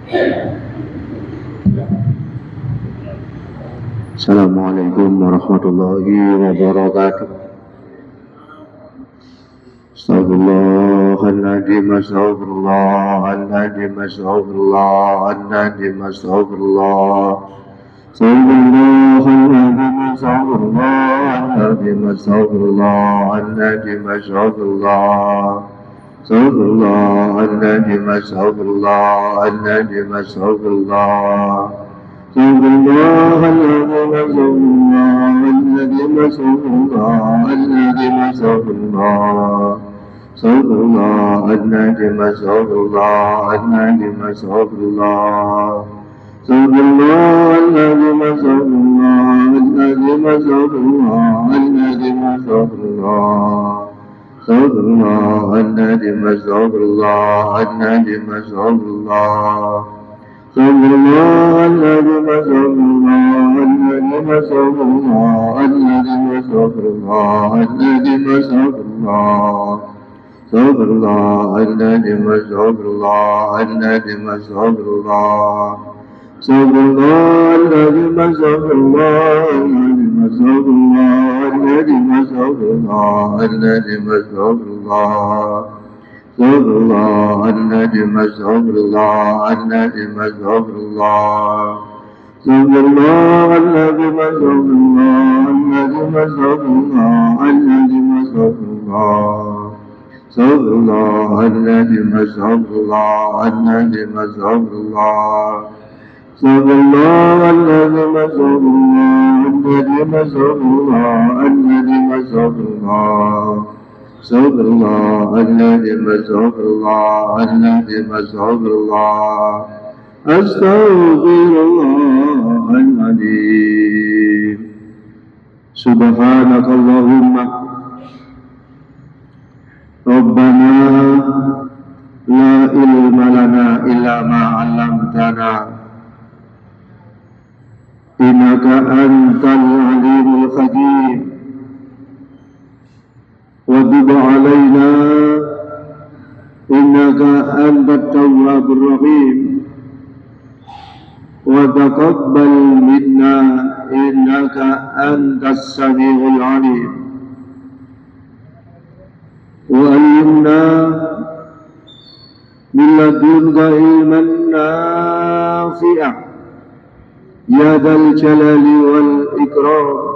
Assalamualaikum warahmatullahi wabarakatuh. Astagfirullahaladzim, astagfirullahaladzim, astagfirullahaladzim, astagfirullah. Astagfirullahaladzim, astagfirullahaladzim, astagfirullahaladzim, astagfirullah. Astagfirullahaladzim, astagfirullahaladzim, astagfirullah. Astagfirullahaladzim, astagfirullahaladzim, astagfirullah. Astagfirullahaladzim, astagfirullahaladzim, astagfirullah. Astagfirullahaladzim, astagfirullahaladzim, astagfirullahaladzim, astagfirullah. Astagfirullahaladzim, astagfirullahaladzim, astagfirullah. Astagfirullahaladzim, astagfirullahaladzim, astagfirullahaladzim, astagfirullahaladzim, astagfirullah. Astagfirullahaladzim, astagfirullahaladzim, astagfirullah. Astagfirullahaladzim, astagfirullahaladzim, astagfirullahaladzim, astagfirullahaladzim, astagfirullah. Astagfirullahaladzim, astagfirullahaladzim, astagfirullah. Astagfirullahaladzim, astagfirullahaladzim, astagfirullahaladzim, astagfirullah. Astagfirullahaladzim, astagfirullahaladzim, astagfirullah. Astagfirullahaladzim, astagfirullahaladzim, astagfirullahaladzim, astagfirullah. Astagfirullahaladzim, astagfirullahaladzim, astagfirullah. Astaghfirullahaladzim. Subhanakallahumma Rabbana la ilma lana illa ma 'allamtana innaka antal alimul hakim. Wa tub 'alaina innaka antat tawwabur rahim. Wa taqabbal minna innaka antas samiul 'alim. Wa 'allimna min ladunka ilman nafi'an ya dzal jalali wal ikram.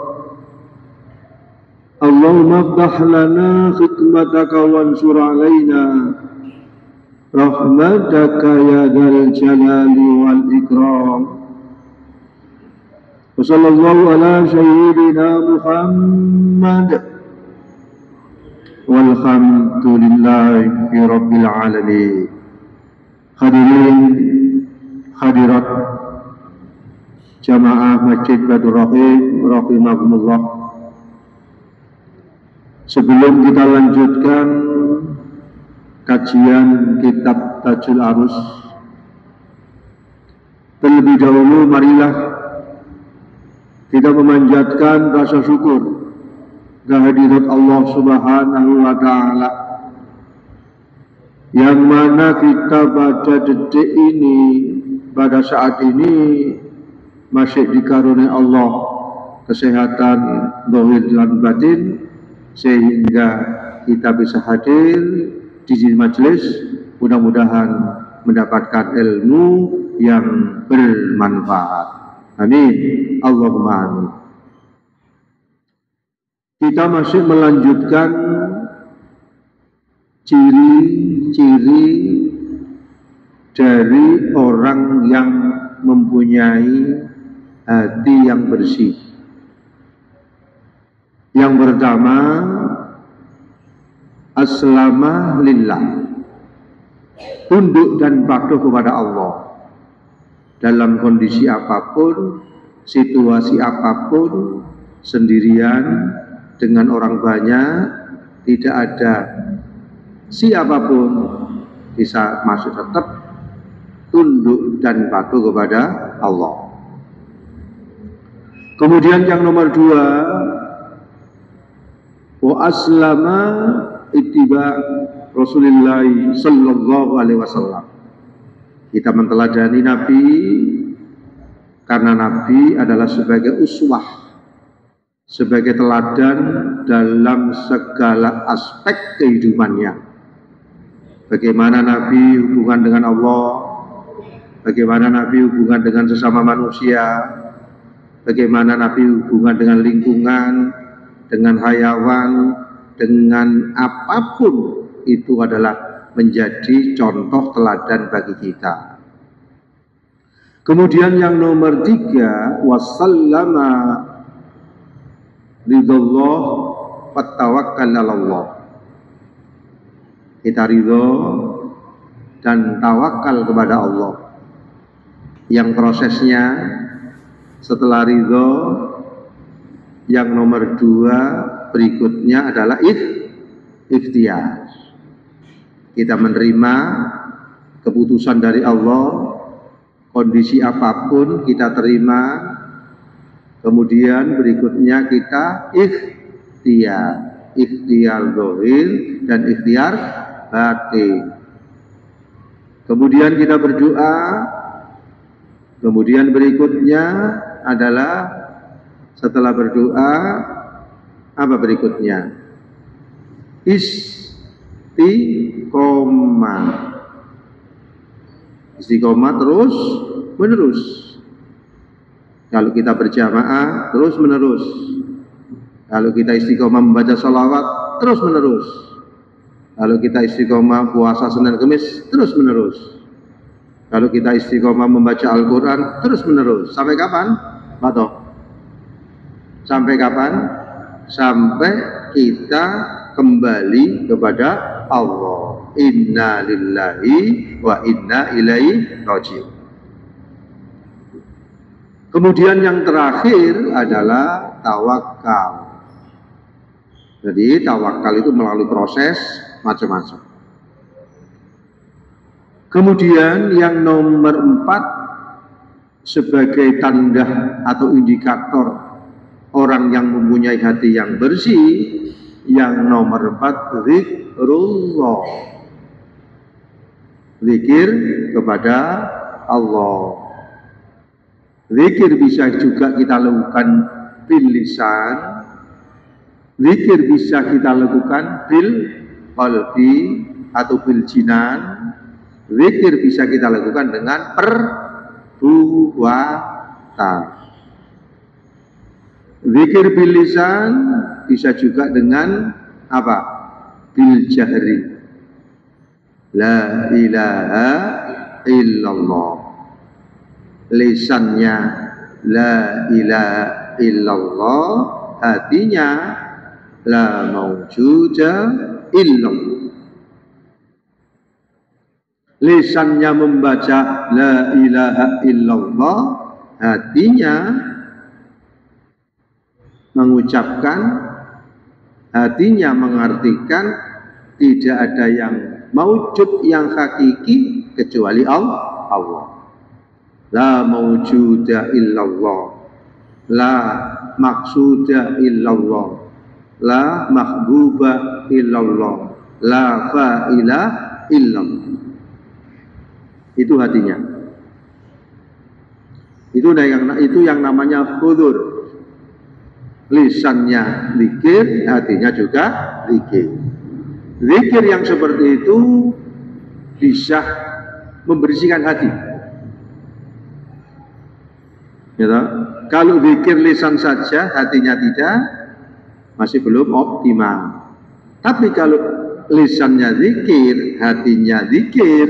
Allahumma iftah lana khidmataka wansur 'alaina rahmataka ya dzal jalali wal ikram. Wa sallallahu ala sayyidina Muhammad walhamdulillahi rabbil alamin. Hadirin hadirat jamaah Masjid Baitur Rahim rahimakumullah. Sebelum kita lanjutkan kajian kitab Tajul Arus, terlebih dahulu marilah kita memanjatkan rasa syukur kehadirat Allah Subhanahu wa Ta'ala, yang mana kita pada detik ini, pada saat ini masih dikaruniai Allah kesehatan zahir dan batin, sehingga kita bisa hadir di sini majelis. Mudah-mudahan mendapatkan ilmu yang bermanfaat. Amin. Allahumma amin. Kita masih melanjutkan ciri-ciri dari orang yang mempunyai hati yang bersih. Yang pertama, aslama lillah, tunduk dan patuh kepada Allah dalam kondisi apapun, situasi apapun, sendirian, dengan orang banyak, tidak ada siapapun bisa masuk, tetap tunduk dan patuh kepada Allah. Kemudian yang nomor dua, wa aslama ittiba Rasulullah sallallahu alaihi wasallam, Kita menteladani Nabi karena Nabi adalah sebagai uswah, sebagai teladan dalam segala aspek kehidupannya. Bagaimana Nabi hubungan dengan Allah, bagaimana Nabi hubungan dengan sesama manusia, bagaimana Nabi hubungan dengan lingkungan, dengan hayawan, dengan apapun, itu adalah menjadi contoh teladan bagi kita. Kemudian yang nomor 3, wasallama ridallah wa tawakkal 'alallah. Kita ridho dan tawakal kepada Allah. Yang prosesnya setelah ridho, yang nomor 2 berikutnya adalah ikhtiar. Kita menerima keputusan dari Allah, kondisi apapun kita terima, kemudian berikutnya kita ikhtiar zahir dan ikhtiar batin. Kemudian kita berdoa, kemudian berikutnya adalah setelah berdoa, apa berikutnya? Istiqomah. Istiqomah terus menerus. Kalau kita berjamaah terus menerus. Kalau kita istiqomah membaca sholawat terus menerus. Kalau kita istiqomah puasa Senin Kamis terus menerus. Kalau kita istiqomah membaca Al-Quran terus menerus. Sampai kapan, Pak Toh? Sampai kapan? Sampai kita kembali kepada Allah. Inna lillahi wa inna ilaihi raji'un. Kemudian yang terakhir adalah tawakal. Jadi tawakal itu melalui proses macam-macam. Kemudian yang nomor 4 sebagai tanda atau indikator orang yang mempunyai hati yang bersih, yang nomor 4 zikrullah. Zikir kepada Allah. Zikir bisa juga kita lakukan bil lisan, zikir bisa kita lakukan bil qalbi atau bil jinan, zikir bisa kita lakukan dengan perbuatan. Zikir bil lisan bisa juga dengan apa? Bil jahri. La ilaha illallah. Lisannya la ilaha illallah, hatinya la maujuda illallah. Lisannya membaca la ilaha illallah, hatinya mengucapkan, hatinya mengartikan tidak ada yang maujud yang hakiki kecuali Allah. La maujuda illallah, la maksuda illallah, la mahbuba illallah, la fa'ila illallah. Itu hatinya. Itu yang namanya hudur. Lisannya zikir, hatinya juga zikir. Zikir yang seperti itu bisa membersihkan hati. Gitu. Kalau zikir lisan saja, hatinya tidak, masih belum optimal. Tapi kalau lisannya zikir, hatinya zikir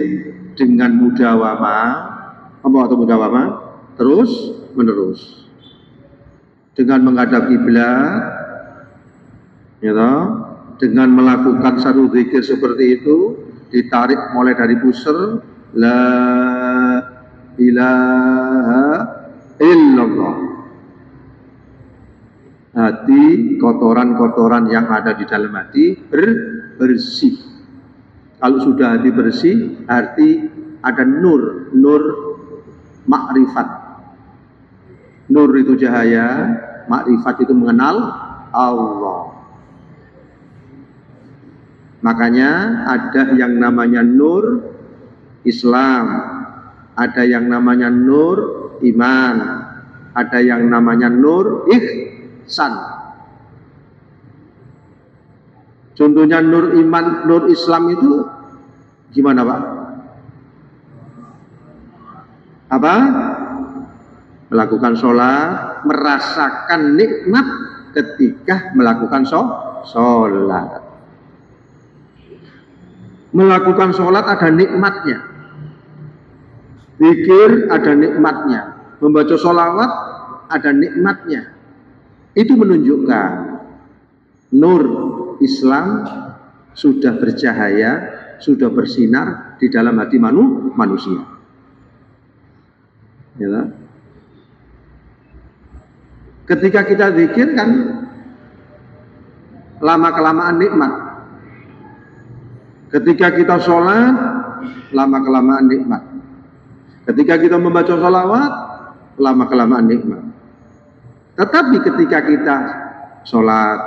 dengan mudawamah, apa atau mudawamah? Terus menerus. Dengan menghadap kiblat, gitu. Dengan melakukan satu zikir seperti itu, ditarik mulai dari pusar, la ilaha illallah. Hati, kotoran-kotoran yang ada di dalam hati bersih. Kalau sudah hati bersih, arti ada nur makrifat. Nur itu cahaya, makrifat itu mengenal Allah. Makanya ada yang namanya nur Islam, ada yang namanya nur iman, ada yang namanya nur ihsan. Contohnya nur iman, nur Islam itu gimana Pak? Apa? Melakukan sholat, merasakan nikmat ketika melakukan sholat. Melakukan sholat ada nikmatnya, zikir ada nikmatnya, membaca sholawat ada nikmatnya. Itu menunjukkan nur Islam sudah bercahaya, sudah bersinar di dalam hati manusia. Ya. Ketika kita zikir kan lama-kelamaan nikmat. Ketika kita sholat, lama-kelamaan nikmat. Ketika kita membaca sholawat, lama-kelamaan nikmat. Tetapi ketika kita sholat,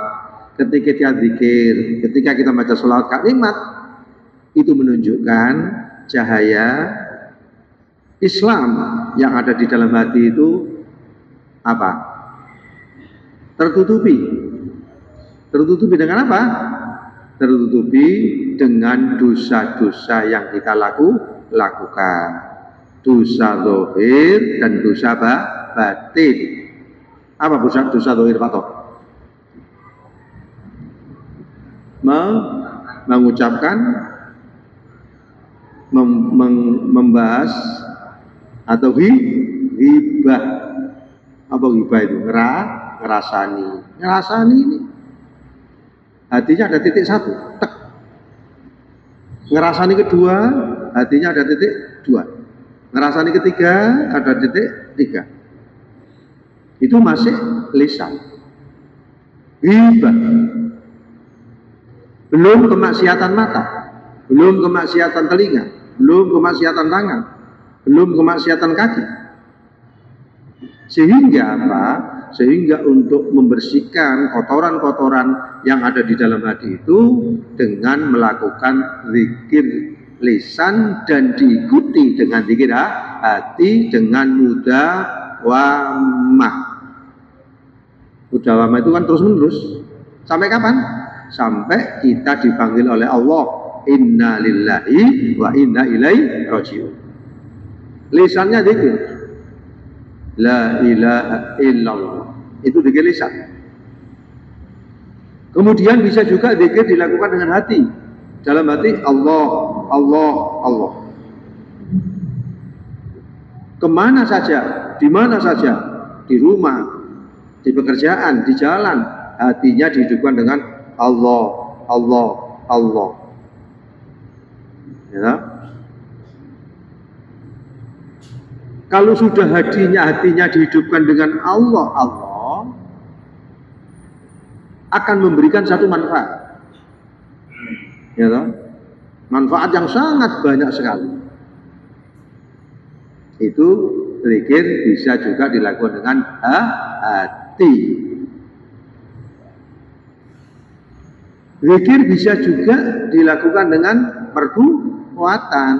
ketika kita zikir, ketika kita baca sholawat kak nikmat, itu menunjukkan cahaya Islam yang ada di dalam hati itu apa? Tertutupi. Tertutupi dengan apa? Tertutupi dengan dosa-dosa yang kita lakukan. Dosa zahir dan dosa batin. Apa dosa zahir Pak Tok? Mengucapkan, membahas atau hibah. Apa hibah itu? Ngerasani ini. Hatinya ada titik satu, tek. Ngerasani kedua, hatinya ada titik dua. Ngerasani ketiga, ada titik tiga. Itu masih lisan. Hibah. Belum kemaksiatan mata, belum kemaksiatan telinga, belum kemaksiatan tangan, belum kemaksiatan kaki. Sehingga apa? Sehingga untuk membersihkan kotoran-kotoran yang ada di dalam hati itu dengan melakukan zikir lisan dan diikuti dengan zikir hati dengan mudawamah. Mudawamah itu kan terus menerus. Sampai kapan? Sampai kita dipanggil oleh Allah, inna lillahi wa inna ilaihi raji'un. Lisannya zikir la ilaha illallah, itu zikir lisan. Kemudian bisa juga zikir dilakukan dengan hati. Dalam hati Allah, Allah, Allah. Kemana saja, di mana saja, di rumah, di pekerjaan, di jalan, hatinya dihidupkan dengan Allah, Allah, Allah. Ya. Kalau sudah hatinya dihidupkan dengan Allah, Allah akan memberikan satu manfaat. Ya, manfaat yang sangat banyak sekali. Itu zikir bisa juga dilakukan dengan hati. Zikir bisa juga dilakukan dengan perbuatan.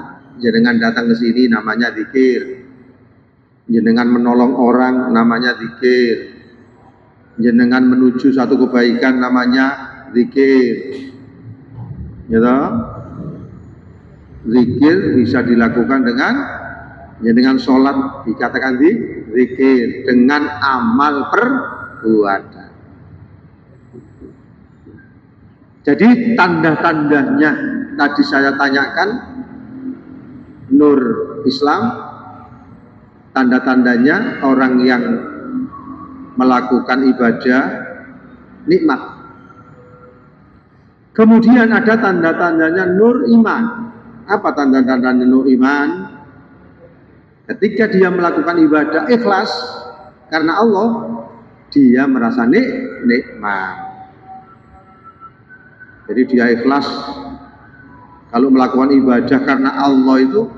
Jenengan datang ke sini namanya zikir. Jenengan menolong orang namanya zikir. Jenengan menuju satu kebaikan namanya zikir. Ya toh? Zikir bisa dilakukan dengan sholat dikatakan zikir, dengan amal perbuatan. Jadi tanda-tandanya tadi saya tanyakan, nur Islam, tanda-tandanya orang yang melakukan ibadah nikmat. Kemudian ada tanda-tandanya nur iman. Apa tanda-tandanya nur iman? Ketika dia melakukan ibadah ikhlas karena Allah, dia merasa nikmat. Jadi dia ikhlas. Kalau melakukan ibadah karena Allah itu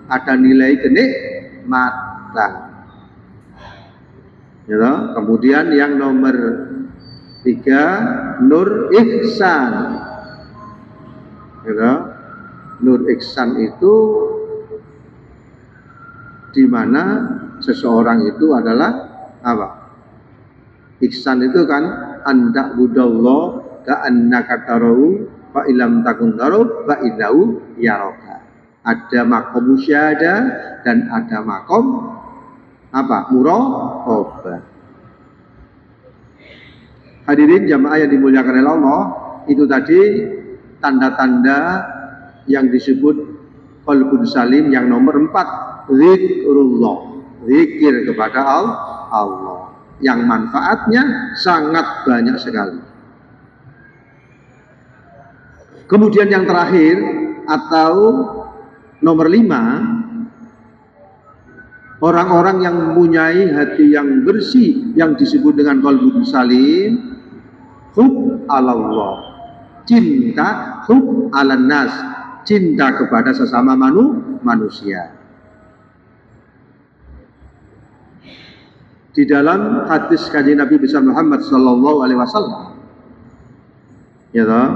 ada nilai kenikmatan. Ya, kemudian yang nomor 3, nur ihsan. Ya, nur ihsan itu di mana seseorang itu adalah apa? Ihsan itu kan anda budallah ka'annaka tarahu fa ilam takun tarahu fa innahu yaraka. Ada makom musyahadah dan ada makom apa? Muraqabah. Hadirin jamaah yang dimuliakan oleh Allah, itu tadi tanda-tanda yang disebut qalbun salim yang nomor 4, zikrullah, zikir kepada Allah, yang manfaatnya sangat banyak sekali. Kemudian yang terakhir atau nomor 5, orang-orang yang mempunyai hati yang bersih yang disebut dengan qalbun salim, hub alallah, cinta, hub alan nas, cinta kepada sesama manusia. Di dalam hadis kanjeng Nabi besar Muhammad sallallahu alaihi wasallam, ya toh,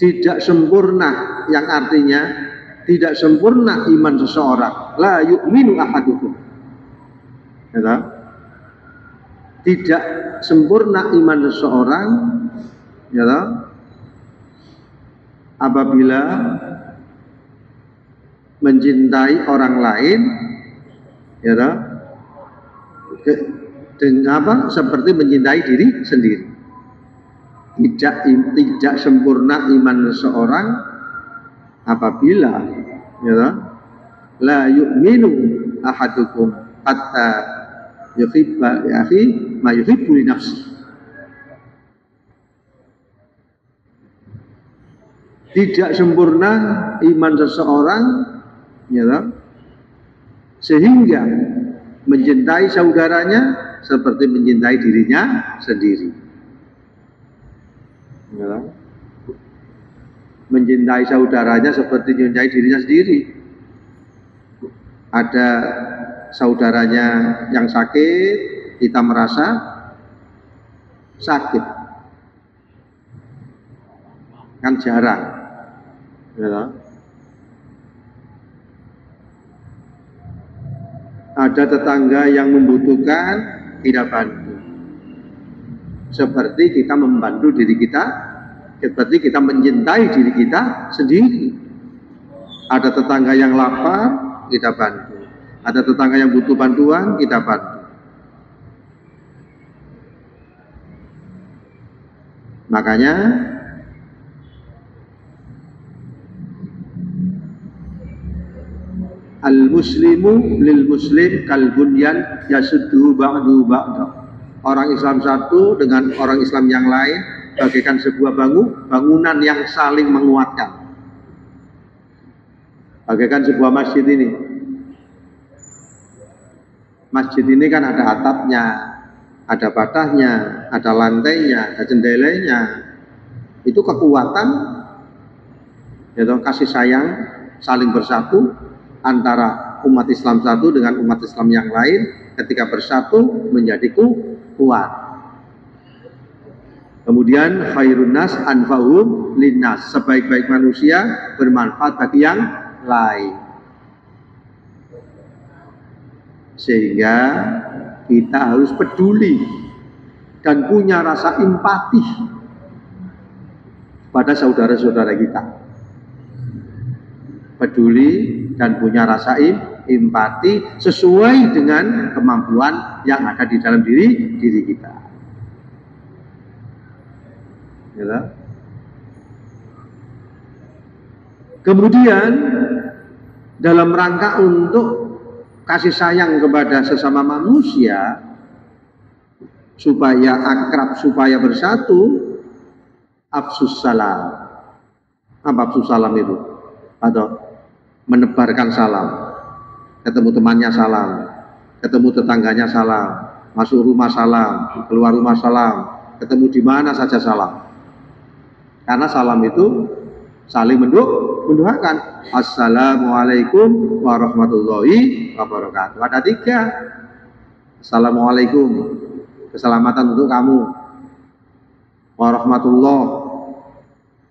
tidak sempurna, yang artinya tidak sempurna iman seseorang. La yu'minu ahadukum. Ya toh? Tidak sempurna iman seseorang, ya toh, apabila mencintai orang lain, ya toh, dengan apa? Seperti mencintai diri sendiri. Tidak sempurna iman seseorang apabila, ya toh, la yu'minu ahadukum hatta yuhibba li akhi ma yuhibbu li nafsi. Tidak sempurna iman seseorang, ya toh, sehingga mencintai saudaranya seperti mencintai dirinya sendiri. Ya toh? Mencintai saudaranya seperti mencintai dirinya sendiri. Ada saudaranya yang sakit, kita merasa sakit, kan jarang, ya. Ada tetangga yang membutuhkan, kita bantu, seperti kita membantu diri kita, seperti kita mencintai diri kita sendiri. Ada tetangga yang lapar, kita bantu. Ada tetangga yang butuh bantuan, kita bantu. Makanya al-muslimu lil muslim kal bunyan yasuddu ba'du ba'da. Orang Islam satu dengan orang Islam yang lain bagaikan sebuah bangunan yang saling menguatkan. Bagaikan sebuah masjid ini. Masjid ini kan ada atapnya, ada batahnya, ada lantainya, ada jendelanya. Itu kekuatan, yaitu kasih sayang, saling bersatu antara umat Islam satu dengan umat Islam yang lain. Ketika bersatu menjadi kuat. Kemudian khairun nas anfa'uhum linnas, sebaik-baik manusia bermanfaat bagi yang lain. Sehingga kita harus peduli dan punya rasa empati pada saudara-saudara kita. Peduli dan punya rasa empati sesuai dengan kemampuan yang ada di dalam diri kita. Ya. Kemudian dalam rangka untuk kasih sayang kepada sesama manusia supaya akrab, supaya bersatu, afsus salam. Apa afsus salam itu? Atau menebarkan salam. Ketemu temannya salam, ketemu tetangganya salam, masuk rumah salam, keluar rumah salam, ketemu di mana saja salam. Karena salam itu saling mendoakan. Assalamualaikum warahmatullahi wabarakatuh. Ada 3. Assalamualaikum, keselamatan untuk kamu. Warahmatullah,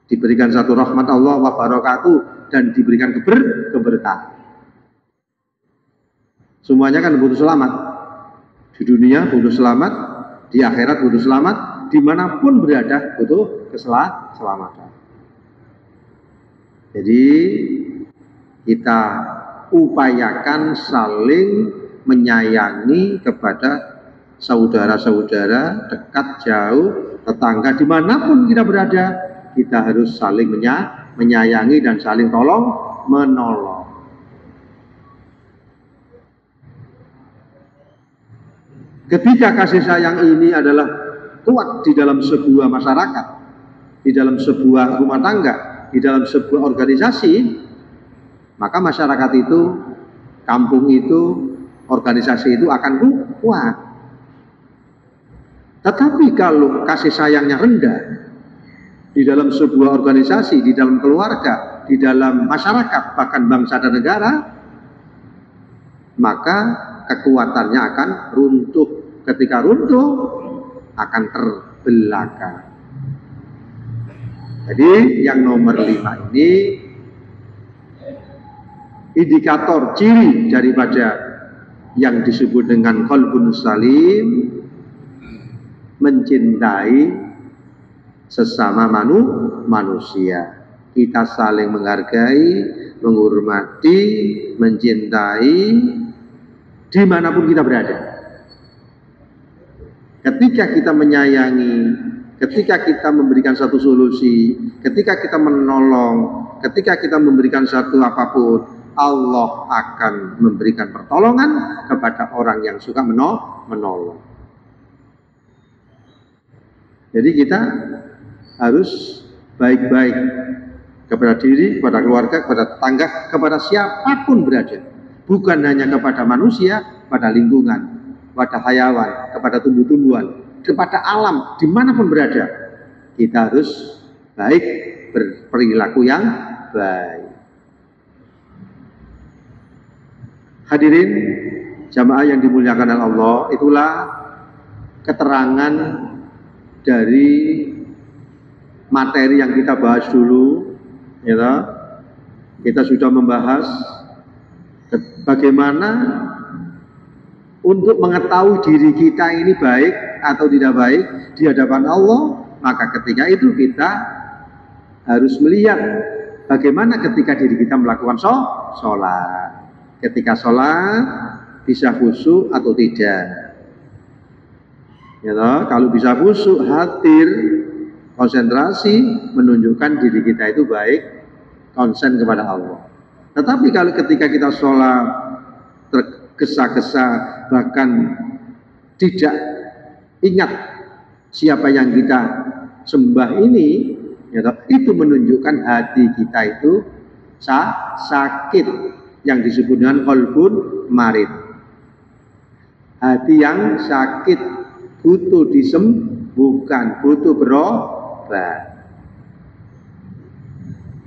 diberikan satu rahmat Allah, wabarakatuh, dan diberikan keberkahan. Semuanya kan butuh selamat. Di dunia butuh selamat, di akhirat butuh selamat, dimanapun berada butuh keselamatan. Jadi kita upayakan saling menyayangi kepada saudara-saudara dekat jauh, tetangga, dimanapun kita berada, kita harus saling menyayangi dan saling tolong menolong. Ketika kasih sayang ini adalah kuat di dalam sebuah masyarakat, di dalam sebuah rumah tangga, di dalam sebuah organisasi, maka masyarakat itu, kampung itu, organisasi itu akan kuat. Tetapi kalau kasih sayangnya rendah di dalam sebuah organisasi, di dalam keluarga, di dalam masyarakat, bahkan bangsa dan negara, maka kekuatannya akan runtuh. Ketika runtuh, akan terbelakang. Jadi yang nomor 5 ini indikator ciri daripada yang disebut dengan qalbun salim, mencintai sesama manusia. Kita saling menghargai, menghormati, mencintai dimanapun kita berada. Ketika kita menyayangi, ketika kita memberikan satu solusi, ketika kita menolong, ketika kita memberikan satu apapun, Allah akan memberikan pertolongan kepada orang yang suka menolong. Jadi kita harus baik-baik kepada diri, kepada keluarga, kepada tetangga, kepada siapapun berada. Bukan hanya kepada manusia, pada lingkungan, kepada hayawan, kepada tumbuh-tumbuhan, kepada alam, dimanapun berada. Kita harus baik, berperilaku yang baik. Hadirin jamaah yang dimuliakan oleh Allah, itulah keterangan dari materi yang kita bahas dulu. Ya, kita sudah membahas bagaimana untuk mengetahui diri kita ini baik atau tidak baik di hadapan Allah. Maka ketika itu kita harus melihat bagaimana ketika diri kita melakukan sholat. Ketika sholat bisa khusyuk atau tidak. Ya, kalau bisa khusyuk, hadir, konsentrasi, menunjukkan diri kita itu baik, konsen kepada Allah. Tetapi kalau ketika kita sholat tergesa-gesa, bahkan tidak ingat siapa yang kita sembah ini, ya, itu menunjukkan hati kita itu sakit, yang disebut dengan qalbun marid. Hati yang sakit, butuh disembuhkan, butuh berobat.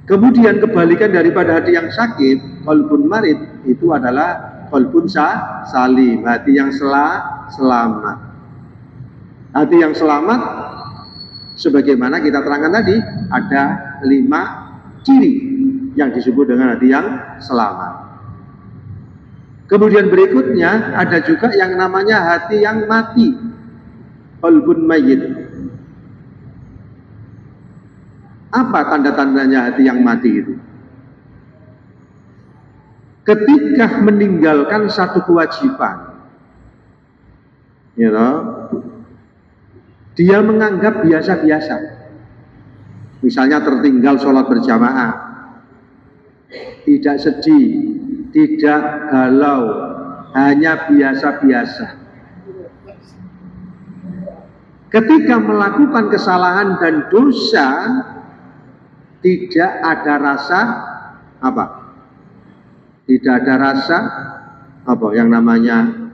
Kemudian kebalikan daripada hati yang sakit, qalbun marid, itu adalah qalbun salim, hati yang selamat. Hati yang selamat, sebagaimana kita terangkan tadi, ada 5 ciri yang disebut dengan hati yang selamat. Kemudian berikutnya ada juga yang namanya hati yang mati, qalbun mayyit. Apa tanda-tandanya hati yang mati itu? Ketika meninggalkan satu kewajiban, dia menganggap biasa-biasa. Misalnya tertinggal sholat berjamaah, tidak sedih, tidak galau, hanya biasa-biasa. Ketika melakukan kesalahan dan dosa, tidak ada rasa apa? Tidak ada rasa apa yang namanya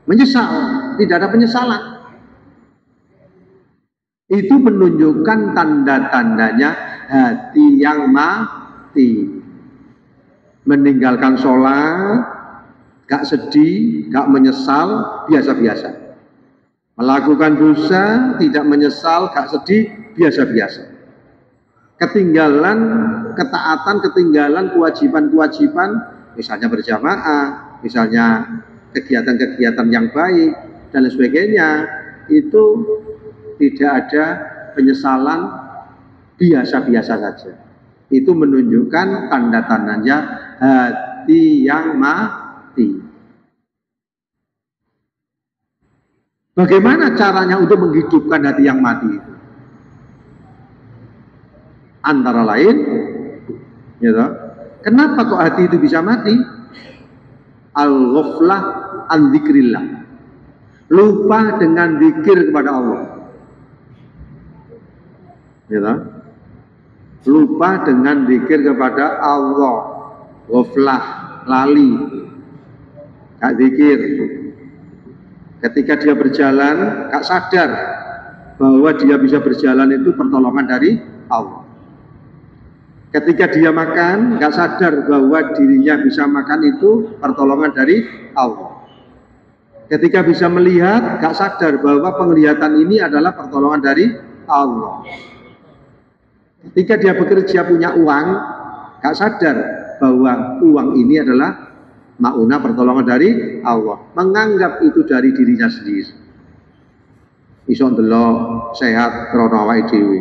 menyesal, tidak ada penyesalan. Itu menunjukkan tanda-tandanya hati yang mati. Meninggalkan sholat, gak sedih, gak menyesal, biasa-biasa. Melakukan dosa, tidak menyesal, gak sedih, biasa-biasa. Ketinggalan ketaatan, ketinggalan kewajiban-kewajiban, misalnya berjamaah, misalnya kegiatan-kegiatan yang baik dan lain sebagainya, itu tidak ada penyesalan, biasa-biasa saja. Itu menunjukkan tanda-tandanya hati yang mati. Bagaimana caranya untuk menghidupkan hati yang mati itu? Antara lain, ya toh, kenapa kok hati itu bisa mati? Al-ghaflah an dzikrillah. Lupa dengan zikir kepada Allah. Ya toh? Lupa dengan zikir kepada Allah. Ghaflah, lali. Gak zikir. Ketika dia berjalan, gak sadar bahwa dia bisa berjalan itu pertolongan dari Allah. Ketika dia makan, gak sadar bahwa dirinya bisa makan itu pertolongan dari Allah. Ketika bisa melihat, gak sadar bahwa penglihatan ini adalah pertolongan dari Allah. Ketika dia bekerja punya uang, gak sadar bahwa uang ini adalah mauna pertolongan dari Allah, menganggap itu dari dirinya sendiri. Iso ndelok sehat krana awake dhewe,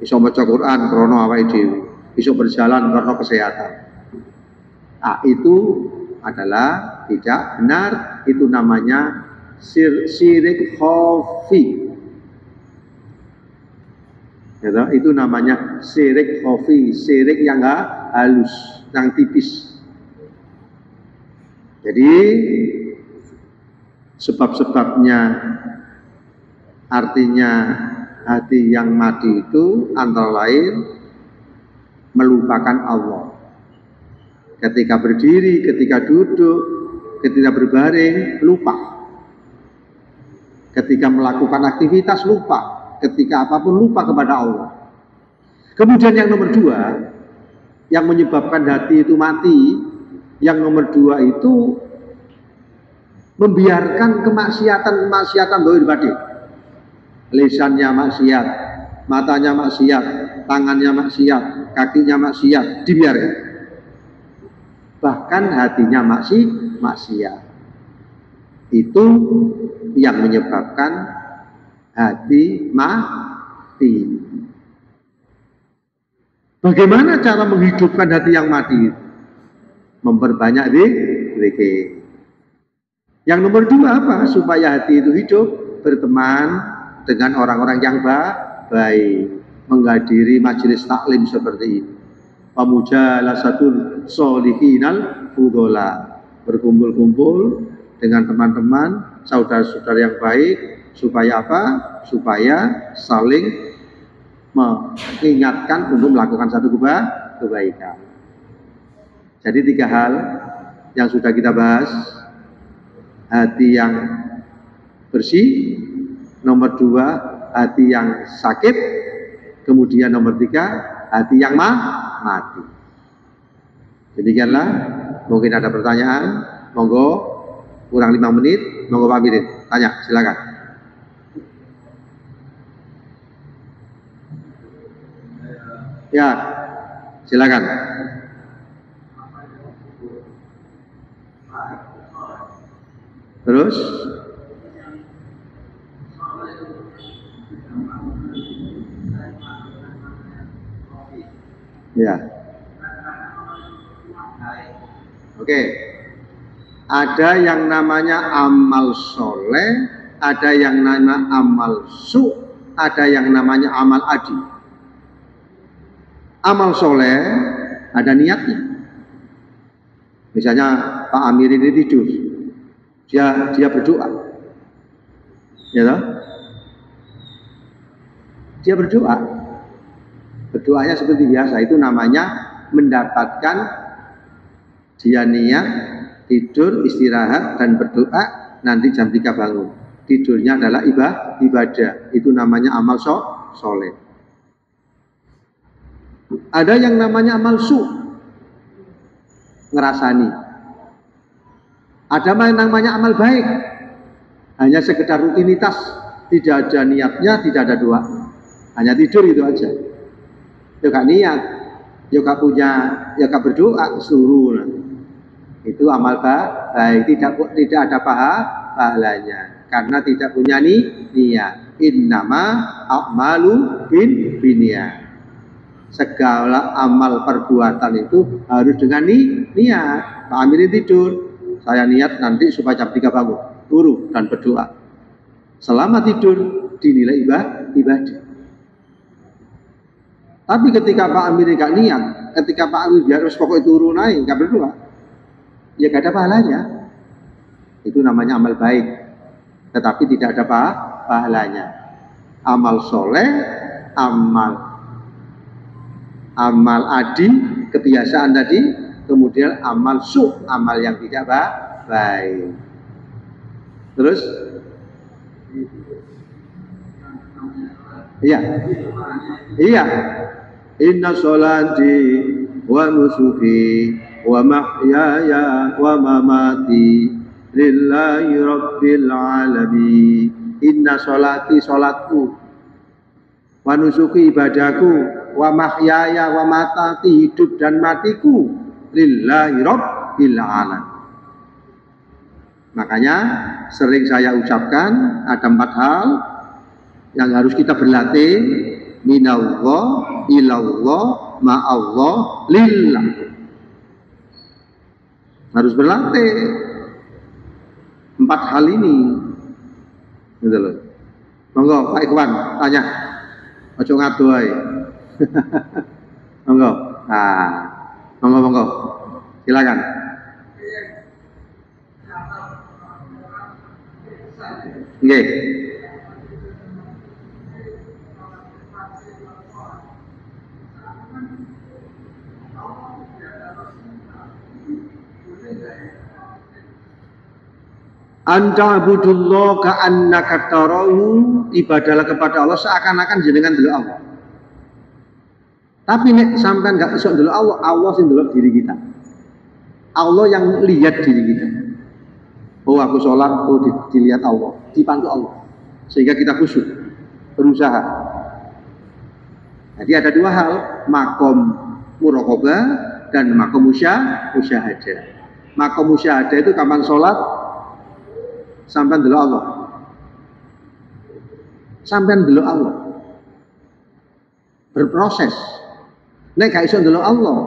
iso maca Quran krana awake dhewe, iso berjalan karena kesehatan. Nah, itu adalah tidak benar, itu namanya syirik khafi. Ya, itu namanya syirik khafi, syirik yang enggak halus, yang tipis. Jadi sebab-sebabnya, artinya hati yang mati itu antara lain melupakan Allah. Ketika berdiri, ketika duduk, ketika berbaring, lupa. Ketika melakukan aktivitas, lupa. Ketika apapun, lupa kepada Allah. Kemudian yang nomor dua, yang menyebabkan hati itu mati, yang nomor dua itu membiarkan kemaksiatan dohir batin. Lisannya maksiat, matanya maksiat, tangannya maksiat, kakinya maksiat, dibiarkan. Bahkan hatinya maksiat. Itu yang menyebabkan hati mati. Bagaimana cara menghidupkan hati yang mati? Memperbanyak zikir. Yang nomor dua apa? Supaya hati itu hidup, berteman dengan orang-orang yang baik, menghadiri majelis taklim seperti ini. Pamujalasatul sholihinal fudola, berkumpul-kumpul dengan teman-teman, saudara-saudara yang baik, supaya apa? Supaya saling mengingatkan untuk melakukan satu kebaikan. Jadi tiga hal yang sudah kita bahas: hati yang bersih, nomor dua hati yang sakit, kemudian nomor tiga hati yang mati. Demikianlah, mungkin ada pertanyaan, monggo, kurang 5 menit, monggo Pak Mirin, tanya, silakan. Ya, silakan. Terus ya, oke. Ada yang namanya amal soleh, ada yang namanya amal su, ada yang namanya amal adi. Amal soleh ada niatnya. Misalnya Pak Amir ini tidur, dia berdoa, ya toh? Dia berdoanya seperti biasa, itu namanya mendapatkan dia niat tidur, istirahat dan berdoa, nanti jam 3 bangun. Tidurnya adalah ibadah, itu namanya amal soleh. Ada yang namanya amal su, ngerasani. Ada yang namanya amal baik, hanya sekedar rutinitas, tidak ada niatnya, tidak ada doa, hanya tidur itu aja. Ya gak niat, ya gak punya, ya gak berdoa, suruh. Itu amal baik, tidak ada pahalanya karena tidak punya niat. Innama a'malu binniyat. Segala amal perbuatan itu harus dengan niat. Pak Amir tidur, saya niat nanti supaya jam 3 bangun, turun dan berdoa. Selama tidur dinilai ibadah. Tapi ketika Pak Amir gak niat, ketika Pak Amir biar pokoknya turun naik, gak berdoa, ya gak ada pahalanya. Itu namanya amal baik, tetapi tidak ada pahalanya. Amal soleh, amal adi, kebiasaan tadi, kemudian amal amal yang tidak baik. Terus, iya, inna sholati wa nusuki wa mahyaya wa mamati lillahi rabbil alamin. Inna sholati, sholatku, wa nusuki, ibadahku, wa mahyaya wa matati, hidup dan matiku, lillahi rabbil alamin. Makanya sering saya ucapkan ada 4 hal yang harus kita berlatih. Minallah, ilallah, ma'allah, lillah. Harus berlatih 4 hal ini. Gitu loh. Monggo Pak Ikhwan tanya. Ojo ngadoh ae. Monggo. Nah, monggo. Silakan. Nggih. Anta abudullah ka'annaka tarahu, ibadahlah kepada Allah seakan-akan jenengan delok Allah. Tapi nek sampean gak iso delok Allah, Allah sing delok diri kita. Allah yang lihat diri kita. Oh aku sholat, oh dilihat Allah, dipantau Allah. Sehingga kita khusyuk, berusaha. Jadi ada 2 hal, makom muraqabah dan makom musyahadah. Makom musyahadah itu kapan sholat, sampai delok Allah. Sampai delok Allah. Berproses. Nek gak iso delok Allah,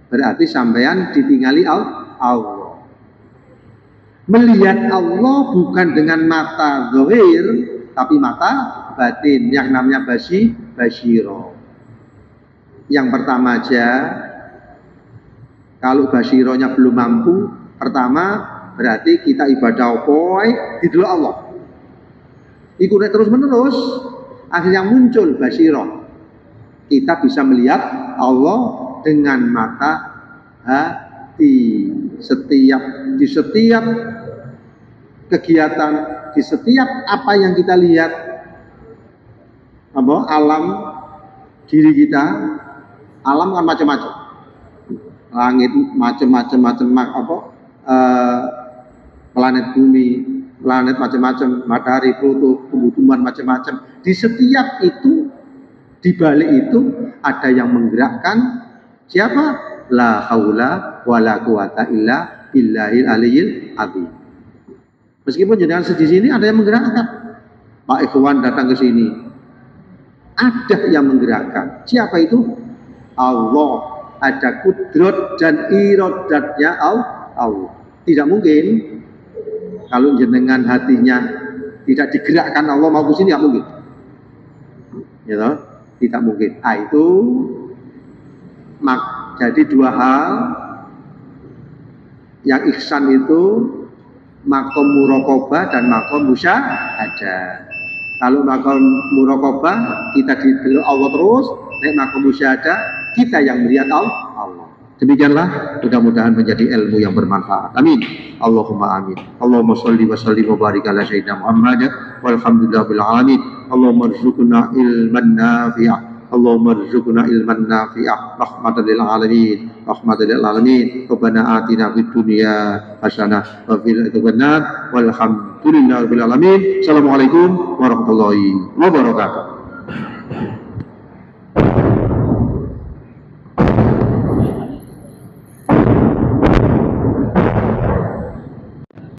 berarti sampean ditinggali Allah. Melihat Allah bukan dengan mata zahir, tapi mata batin yang namanya basyiro. Yang pertama aja, kalau basyironya belum mampu, pertama berarti kita ibadah di delok Allah. Iku terus menerus, akhirnya muncul basyiro. Kita bisa melihat Allah dengan mata hati. Di setiap kegiatan, di setiap apa yang kita lihat, alam diri kita, alam kan macam-macam, langit macam-macam, planet bumi, planet macam-macam, matahari, Pluto, tumbuh-tumbuhan macam-macam. Di setiap itu, di balik itu ada yang menggerakkan siapa? La haula wala quwata illa billahil aliyyil azim. Meskipun jenengan di sini ada yang menggerakkan. Pak Ikhwan datang ke sini, ada yang menggerakkan. Siapa itu? Allah. Ada kudrat dan iradatnya Allah. Tidak mungkin kalau jenengan hatinya tidak digerakkan Allah mau ke sini, tidak mungkin. Ya, tidak mungkin. Itu jadi 2 hal. Yang ihsan itu makom muraqabah dan makom musyahadah. Kalau makom muraqabah kita didelok Allah terus, nek makom musyahadah kita yang melihat Allah. Demikianlah, mudah-mudahan menjadi ilmu yang bermanfaat. Amin. Allahumma amin. Allahumma sholli wa sallim wa barik ala sayyidina Muhammad walhamdulillahil alamin. Allahumma rzuqna ilman nafi'ah. Allahumma rzuqna ilman nafi'ah rahmatan lil alamin. Rabbana atina fid dunya hasanah wa fil akhirati hasanah walhamdulillahi rabbil alamin. Assalamualaikum warahmatullahi wabarakatuh.